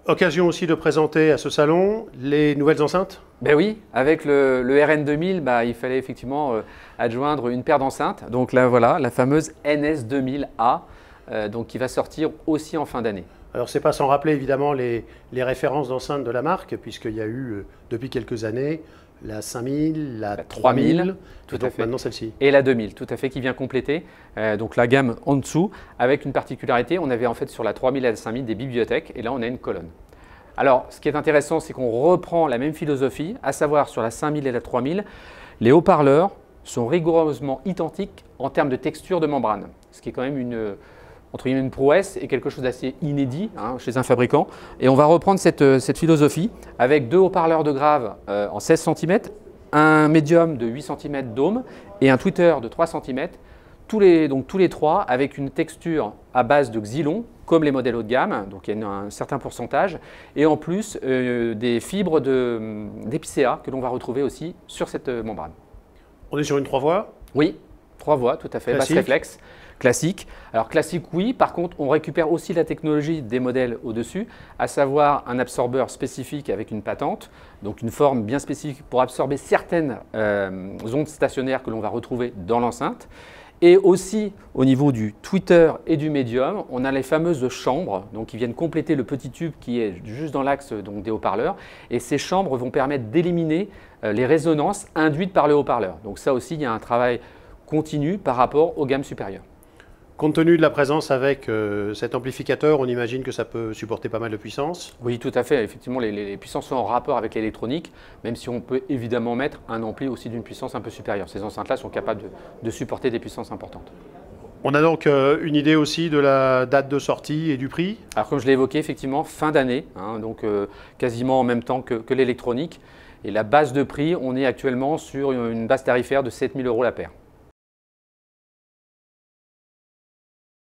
Occasion aussi de présenter à ce salon les nouvelles enceintes? Ben oui, avec le RN2000, il fallait effectivement adjoindre une paire d'enceintes. Donc là, voilà, la fameuse NS2000A, qui va sortir aussi en fin d'année. Alors, c'est pas sans rappeler évidemment les références d'enceintes de la marque, puisqu'il y a eu depuis quelques années la 5000, la 3000, tout et à donc fait. maintenant celle-ci. Et la 2000, tout à fait, qui vient compléter donc la gamme en dessous, avec une particularité. On avait en fait sur la 3000 et la 5000 des bibliothèques, et là on a une colonne. Alors, ce qui est intéressant, c'est qu'on reprend la même philosophie, à savoir sur la 5000 et la 3000, les haut-parleurs sont rigoureusement identiques en termes de texture de membrane, ce qui est quand même entre guillemets une prouesse et quelque chose d'assez inédit chez un fabricant. Et on va reprendre cette philosophie avec deux haut-parleurs de grave en 16 cm, un médium de 8 cm dôme et un tweeter de 3 cm, tous les trois avec une texture à base de xylon, comme les modèles haut de gamme, donc il y a un certain pourcentage, et en plus des fibres d'épicéa que l'on va retrouver aussi sur cette membrane. On est sur une 3 voies? Oui, 3 voies, tout à fait, basse réflexe. Classique. Alors classique, oui. Par contre, on récupère aussi la technologie des modèles au-dessus, à savoir un absorbeur spécifique avec une patente, donc une forme bien spécifique pour absorber certaines ondes stationnaires que l'on va retrouver dans l'enceinte. Et aussi, au niveau du tweeter et du médium, on a les fameuses chambres qui viennent compléter le petit tube qui est juste dans l'axe des haut-parleurs. Et ces chambres vont permettre d'éliminer les résonances induites par le haut-parleur. Donc ça aussi, il y a un travail continu par rapport aux gammes supérieures. Compte tenu de la présence avec cet amplificateur, on imagine que ça peut supporter pas mal de puissance? Oui, tout à fait. Effectivement, les puissances sont en rapport avec l'électronique, même si on peut évidemment mettre un ampli aussi d'une puissance un peu supérieure. Ces enceintes-là sont capables de supporter des puissances importantes. On a donc une idée aussi de la date de sortie et du prix? Alors comme je l'ai évoqué, effectivement, fin d'année, quasiment en même temps que l'électronique. Et la base de prix, on est actuellement sur une base tarifaire de 7 000 € la paire.